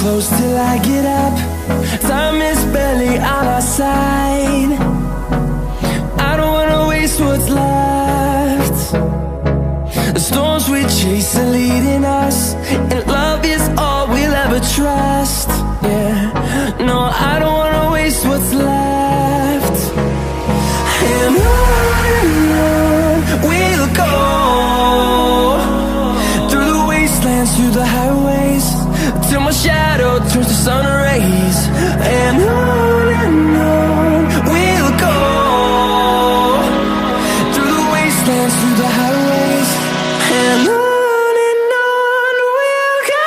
close till I get up. Time is barely on our side. I don't wanna waste what's left. The storms we chase are leading us, and love is all we'll ever trust. Yeah, no, I don't wanna waste what's left. And on we'll go, through the wastelands, through the highways, till my shadow turns to sun rays. And on we'll go, through the wastelands, through the highways, and on we'll go.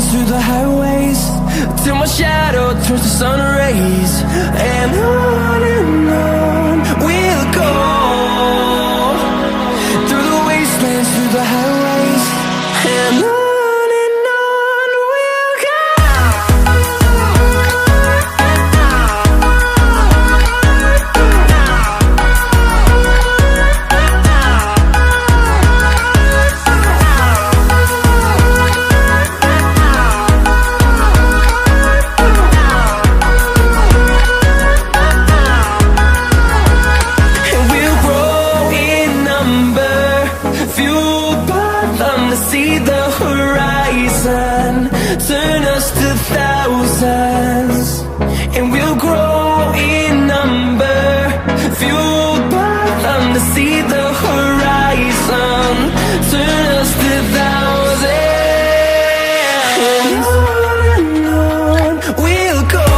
Through the highways, till my shadow turns to sun rays. And on we'll go, through the wastelands, through the highways, and on we'll go. See the horizon, turn us to thousands, and we'll grow in number, fueled by them to see the horizon, turn us to thousands. And on we'll go,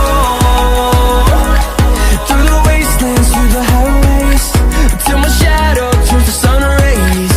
through the wastelands, through the highways, till my shadow turns to sun rays.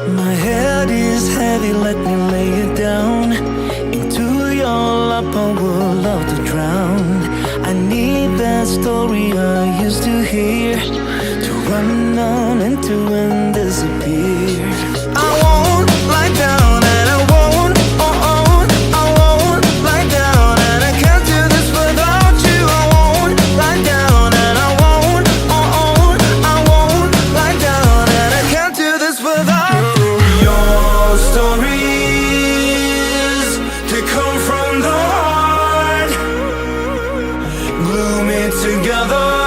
And my head is heavy, let me lay it down. Into your lap I would love to drown. I need that story I used to hear, to run on into and disappear. I won't lie down and I won't, I won't lie down, and I can't do this without you. I won't lie down and I won't, I won't lie down, and I can't do this without you. Your stories, they come from the heart, glue me together.